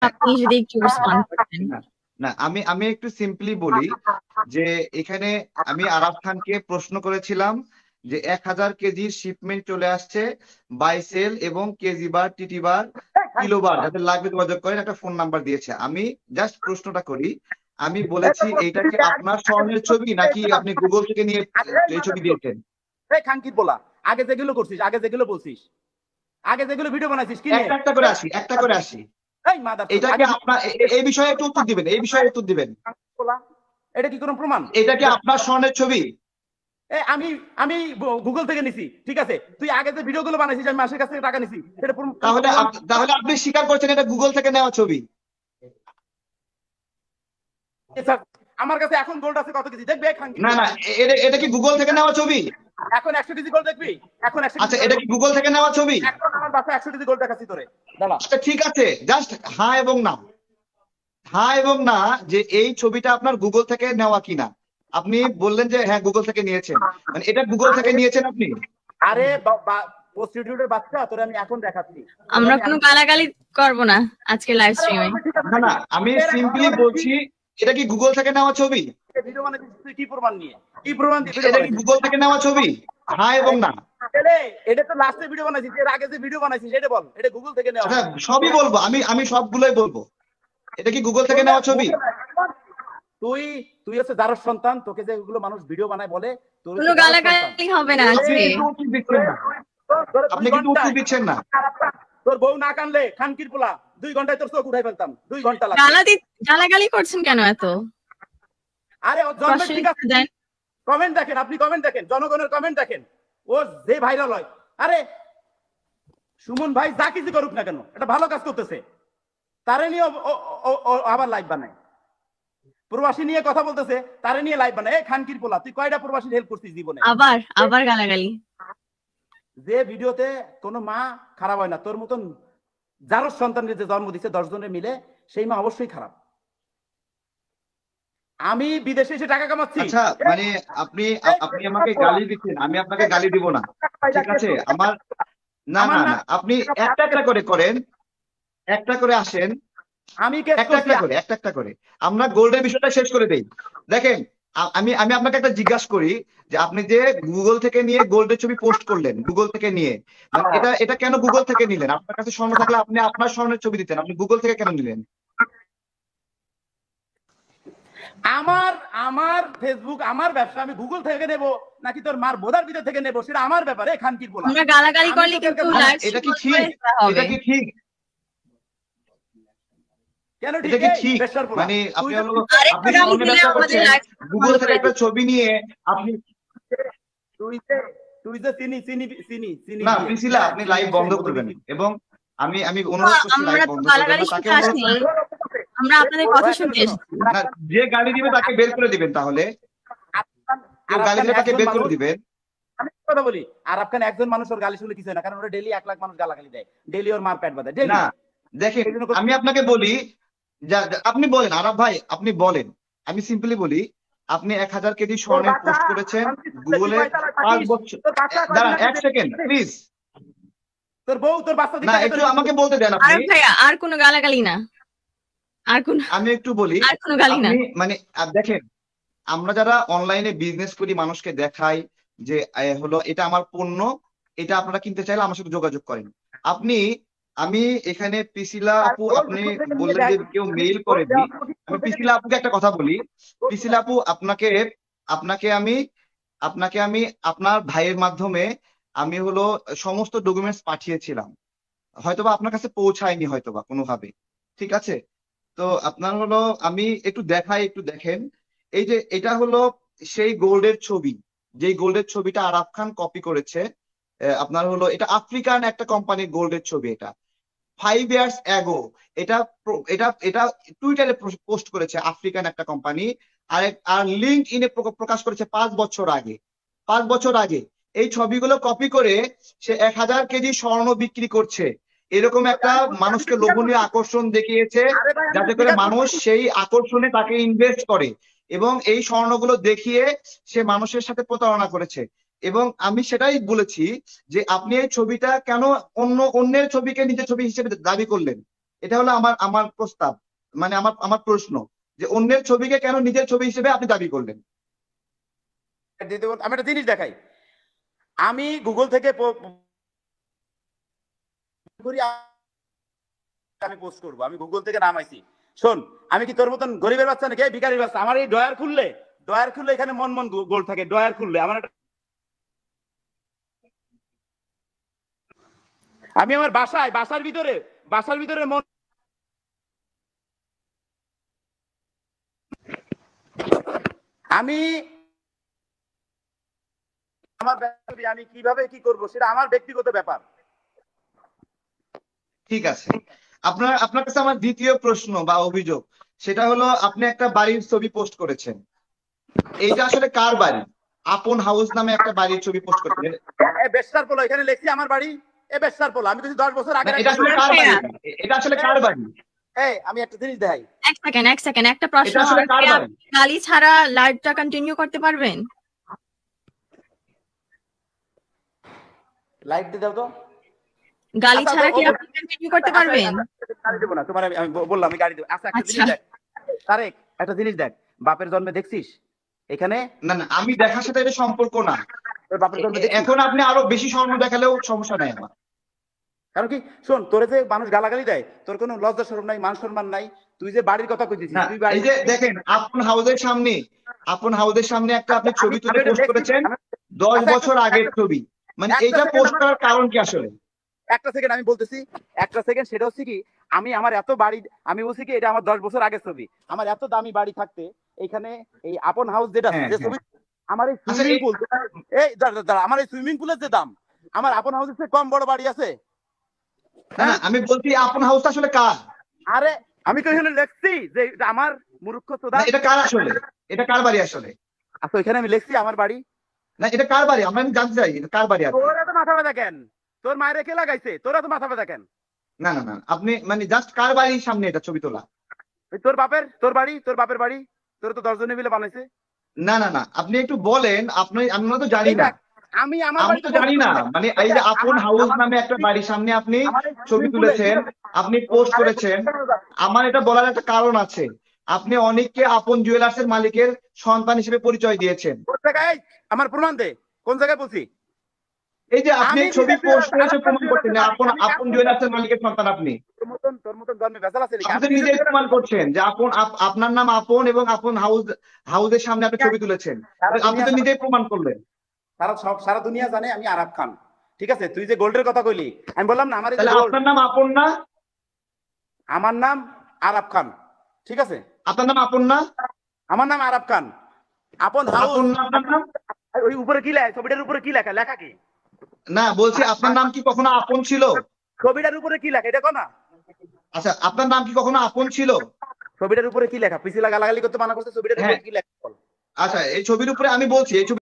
আপনি যদি একটু রেসপন্ড করতেন। না না, আমি আমি একটু সিম্পলি বলি যে এখানে আমি আরাফ খানকে প্রশ্ন করেছিলাম যে 1000 কেজির শিপমেন্ট চলে আসছে বাই সেল এবং কেজি বার, টিটি বার, কিলো বার, যাদের লাগবে যোগাযোগ করেন, একটা ফোন নাম্বার দিয়েছে। আমি জাস্ট প্রশ্নটা করি, আমি বলেছি এইটা কি আপনার স্বর্ণের ছবি নাকি আপনি গুগল থেকে নিয়ে এই ছবি দিয়েছেন? খানকির বলা, আগে যেগুলো করছিস, আগে যেগুলো বলছিস, আগে যেগুলো ভিডিও বানাইছিস কি নিয়ে? একটা একটা করে আসি, একটা করে আসি। এটা কি আপনার এই বিষয়ে একটু উত্তর দিবেন, এই বিষয়ে উত্তর দিবেন। এটা কি কোনো প্রমাণ? এটা কি আপনার স্বর্ণের ছবি? আমি আমি গুগল থেকে নিছি, ঠিক আছে? তুই আগে যে ভিডিও গুলো বানাইছিস আমি মাসের কাছ থেকে টাকা নিছি, সেটা তাহলে তাহলে আপনি স্বীকার করছেন এটা গুগল থেকে নেওয়া ছবি? আমার কাছে এখন গোল্ড আছে কত কেজি দেখবে খানকি? না না, এটা কি গুগল থেকে নেওয়া ছবি? এখন 100 কেজি গোল্ড দেখবি? এখন 100 আচ্ছা, এটা কি গুগল থেকে নেওয়া ছবি? এখন আমার বাসায় 100 কেজি গোল্ড দেখাচ্ছি তোরে, দাঁড়া। আচ্ছা ঠিক আছে, জাস্ট হ্যাঁ এবং না, হ্যাঁ এবং না, যে এই ছবিটা আপনার গুগল থেকে নেওয়া কিনা। আপনি বললেন যে হ্যাঁ গুগল থেকে নিয়েছেন, মানে এটা গুগল থেকে নিয়েছেন আপনি? আরে প্রস্টিটিউটের বাচ্চা, তোরে আমি এখন দেখাচ্ছি। আমরা কোনো গালাগালি করব না আজকে লাইভ স্ট্রিমে। না না, আমি সিম্পলি বলছি এটা কি গুগল থেকে নেওয়া ছবি? ভিডিও মানে তুই কি প্রমাণ নিয়ে, কি প্রমাণ দিয়ে এটা কি গুগল থেকে নেওয়া ছবি? হ্যাঁ এবং না। এটা তো লাস্টে ভিডিও বানাইছিস, এর আগে যে ভিডিও বানাইছিস এটা বল, এটা গুগল থেকে নেওয়া? আচ্ছা সবই বলবো, আমি সবগুলোই বলবো। এটা কি গুগল থেকে নেওয়া ছবি? তুই তুই হচ্ছে দারুর সন্তান, তোকে যে এগুলো মানুষ ভিডিও বানায় বলে, তোর কোনো গালাগালি হবে না আজকে। আপনি কিন্তু উত্তর দিচ্ছেন না। তোর বউ না কানলে খানকির পোলা 2 ঘন্টায় তোর চোখ উঠাই ফেলতাম, 2 ঘন্টা লাগে। গালাগালি করছেন কেন এত? আরে ও জন্মের ঠিক আছে, কমেন্ট দেখেন, আপনি কমেন্ট দেখেন, জনগণের কমেন্ট দেখেন, ও যে ভাইরাল হয়। আরে সুমন ভাই যা কিছু করুক না কেন, এটা ভালো কাজ করতেছে, তারে নিয়ে আবার লাইভ বানায়। প্রবাসী নিয়ে কথা বলতেছে, তারে নিয়ে লাইভ বানায়। খানকির পোলা, তুই কয়টা প্রবাসীর হেল্প করছিস জীবনে? আবার গালাগালি। যে ভিডিওতে কোনো মা খারাপ হয় না, তোর মতন যার সন্তানের যে জন্ম দিচ্ছে 10 জনের মিলে, সেই মা অবশ্যই খারাপ। আমি বিদেশে এসে টাকা কামাচ্ছি। আচ্ছা মানে আপনি আপনি আমাকে গালি দিচ্ছেন, আমি আপনাকে গালি দিব না, ঠিক আছে? আমার না না না, আপনি একটা একটা করে করেন, একটা করে আসেন, আমি একটা একটা করে আমরা গোল্ডের বিষয়টা শেষ করে দেই। দেখেন, আমি আমি আপনাকে একটা জিজ্ঞাসা করি যে আপনি যে গুগল থেকে নিয়ে গোল্ডের ছবি পোস্ট করলেন, গুগল থেকে নিয়ে, মানে এটা এটা কেন গুগল থেকে নিলেন? আপনার কাছে স্বর্ণ থাকলে আপনি আপনার স্বর্ণের ছবি দিতেন, আপনি গুগল থেকে কেন নিলেন? আমার ফেসবুক, আমার ব্যবসা, আমি গুগল থেকে নেব নাকি তোর মার বোধার ভিতর থেকে নেব, সেটা আমার ব্যাপারে। খানকির বলা, আমরা গালাগালি করলে কিন্তু লাইভ এটা কি ঠিক? এটা কি ঠিক? কেন ঠিক? মানে আপনি গুগল থেকে একটা ছবি নিয়ে আপনি তুই যে চিনি না প্রিসিলা, আপনি লাইভ বন্ধ করবেন এবং আমি আমি অনুরোধ করছি লাইভ বন্ধ করবেন। তাকে আমরা আপনাদের কথা শুনতে এসেছি। যে গালি দিবে তাকে বের করে দিবেন, তাহলে কেউ গালি দিলে তাকে বের করে দিবেন। আমি কথা বলি, আরাফ খান একজন মানুষ, ওর গালি শুনলে কিছু হয় না, কারণ ওরা ডেইলি 1 লাখ মানুষ গালাগালি দেয়, ডেইলি ওর মার পেট বাঁধে। না দেখেন, আমি আপনাকে বলি, আপনি বলেন আরাফ ভাই, আপনি বলেন, আমি সিম্পলি বলি, আপনি 1000 কেজি স্বর্ণের পোস্ট করেছেন গুগলে 5 বছর। দাঁড়ান 1 সেকেন্ড প্লিজ। তোর বউ তোর বাচ্চা না একটু আমাকে বলতে দেন আপনি। আরে ভাইয়া আর কোনো গালাগালি না, আর কোন, আমি একটু বলি, আর কোনো গালি না। মানে দেখেন, আমরা যারা অনলাইনে বিজনেস করি, মানুষকে দেখাই যে হলো এটা আমার পণ্য, এটা আপনারা কিনতে চাইলে আমার সাথে যোগাযোগ করেন। আমি এখানে পিসিলা আপু, আপনি বললেন যে কেউ মেইল করে দিই, আমি পিসিলা আপুকে একটা কথা বলি। পিসিলা আপু, আপনাকে আপনাকে আমি আপনাকে আমি আপনার ভাইয়ের মাধ্যমে আমি হলো সমস্ত ডকুমেন্টস পাঠিয়েছিলাম, হয়তোবা আপনার কাছে পৌঁছায়নি হয়তোবা কোনোভাবে, ঠিক আছে? তো আপনার হলো আমি একটু দেখাই, একটু দেখেন, এই যে এটা হলো সেই গোল্ডের ছবি, যেই গোল্ডের ছবিটা আরাফ খান কপি করেছে। আপনার হলো এটা আফ্রিকান একটা কোম্পানির গোল্ডের ছবি, এটা 5 ইয়ার্স অ্যাগো, এটা এটা এটা টুইটারে পোস্ট করেছে আফ্রিকান একটা কোম্পানি, আর লিঙ্ক ইনে প্রকাশ করেছে 5 বছর আগে। 5 বছর আগে এই ছবিগুলো কপি করে সে 1000 কেজি স্বর্ণ বিক্রি করছে, এরকম একটা মানুষকে লোভনীয় আকর্ষণ দেখিয়েছে, যাতে করে মানুষ সেই আকর্ষণে তাকে ইনভেস্ট করে, এবং এই স্বর্ণগুলো দেখিয়ে সে মানুষের সাথে প্রতারণা করেছে। এবং আমি সেটাই বলেছি যে আপনি এই ছবিটা কেন অন্যের ছবিকে নিজের ছবি হিসেবে দাবি করলেন? এটা হলো আমার আমার প্রস্তাব, মানে আমার আমার প্রশ্ন, যে অন্যের ছবিকে কেন নিজের ছবি হিসেবে আপনি দাবি করলেন? আমি একটা জিনিস দেখাই, আমি গুগল থেকে আমি পোস্ট করবো, আমি গুগল থেকে নামাইছি। শোন, আমি কি তোর মতন গরিবের বাচ্চা নাকি ভিখারির বাচ্চা? আমার এই ডয়ার খুললে এখানে মন মন গোল থাকে, ডয়ার খুললে আমার আমি আমার বাসার ভিতরে মন, আমি আমার আমি কিভাবে কি করব সেটা আমার ব্যক্তিগত ব্যাপার। ঠিক আছে, আপনার কাছে আমার দ্বিতীয় প্রশ্ন বা অভিযোগ, সেটা হলো আপনি একটা বাড়ির ছবি পোস্ট করেছেন। এইটা আসলে কার বাড়ি? আপন হাউস নামে একটা বাড়ির ছবি পোস্ট করেছেন। বেস্টার পোলো, এখানে লেখছি আমার বাড়ি, বেস্টার পোলো। আমি তো 10 বছর আগে এটা আসলে কার বাড়ি? এটা আসলে কার বাড়ি? আমি একটা জিনিস দেখাই। এক সেকেন্ড একটা প্রশ্ন, গালি ছাড়া লাইভটা কন্টিনিউ করতে পারবেন? লাইভ দিয়ে দাও তো। গালি ছাড়া কি আপনি কন্টিনিউ করতে পারবেন? গাড়ি দেব না তোমার, আমি বললাম আমি গাড়ি দেব। আচ্ছা একটা জিনিস দেখ তারেক, একটা জিনিস দেখ, বাপের জন্মে দেখছিস এখানে? না না, আমি দেখার সাথে এটা সম্পর্ক না। তোর বাপের জন্মে এখন আপনি আরো বেশি স্বর্ণ দেখালেও সমস্যা নাই আমার। কারণ কি শোন, তোরে যে মানুষ গালাগালি দেয়, তোর কোনো লজ্জা শরম নাই, মান সম্মান নাই। তুই যে বাড়ির কথা কইছিস, তুই বাড়ি, এই যে দেখেন আপন হাউসের সামনে একটা আপনি ছবি তুলে পোস্ট করেছেন, 10 বছর আগের ছবি, মানে এইটা পোস্ট করার কারণ কি আসলে? একটা সেকেন্ড আমি বলতেছি, একটা সেকেন্ড। সেটা হচ্ছে কি, আমি আমার এত বাড়ি, আমি বলছি কি এটা আমার 10 বছর আগের ছবি। আমার এত দামি বাড়ি থাকতে এইখানে এই আপন হাউস যেটা যে ছবি, আমার এই সুইমিং পুল, এই দাঁড়া, আমার এই সুইমিং পুলের যে দাম, আমার আপন হাউসের চেয়ে কম বড় বাড়ি আছে? হ্যাঁ, আমি বলছি আপন হাউস আসলে কার? আরে আমি তো এখানে লিখছি যে এটা আমার মূর্খ চোদা। এটা কার আসলে? এটা কার বাড়ি আসলে? আচ্ছা এখানে আমি লিখছি আমার বাড়ি। না, এটা কার বাড়ি আমি জানতে চাই, এটা কার বাড়ি? তোর এত মাথা ব্যথা কেন? তোর মায়ের কে লাগাইছে? তোর এত মাথা ব্যথা কেন? না না না, আপনি মানে জাস্ট কার বাড়ির সামনে এটা ছবি তোলা? তোর বাপের বাড়ি, তোর তো 10 জনে মিলে বানাইছে। না না না, আপনি একটু বলেন, আমরা তো জানি না, আমি আমার আমি তো জানি না, মানে এই যে আপন হাউস নামে একটা বাড়ির সামনে আপনি ছবি তুলেছেন, আপনি পোস্ট করেছেন। আমার এটা বলার একটা কারণ আছে, আপনি অনেককে আপন জুয়েলার্সের মালিকের সন্তান হিসেবে পরিচয় দিয়েছেন। আমার প্রমাণ দে, কোন জায়গায় বলছি? এই যে আপনি ছবি পোস্ট করেছে প্রমাণ করছেন যে আপন জুয়েলার্সের মালিকের সন্তান আপনি। তোর মতন জন্মে ভেজাল আছে নাকি? আপনি তো নিজেই প্রমাণ করছেন যে আপনার নাম আপন এবং আপন হাউসের সামনে আপনি ছবি তুলেছেন, আপনি তো নিজেই প্রমাণ করলেন। সারা দুনিয়া জানে আমি আরাফ খান, ঠিক আছে? তুই যে গোল্ডের কথা কইলি, আমি বললাম না আমার আপনার নাম আপন না? আমার নাম আরাফ খান, ঠিক আছে? আপনার নাম আপন না? আমার নাম আরাফ খান। আপন হাউস আপন না আপনার নাম? ওই উপরে কি লেখা? ছবিটার উপরে কি লেখা? লেখা কি? না, বলছি আপনার নাম কি কখনো আপন ছিল? ছবিটার উপরে কি লেখা এটা কো না? আচ্ছা, আপনার নাম কি কখনো আপন ছিল? ছবিটার উপরে কি লেখা? পিছিয়ে গালাগালি করতে মানা করতে, ছবিটার উপরে কি লেখা বল? আচ্ছা, এই ছবির উপরে আমি বলছি, এই ছবি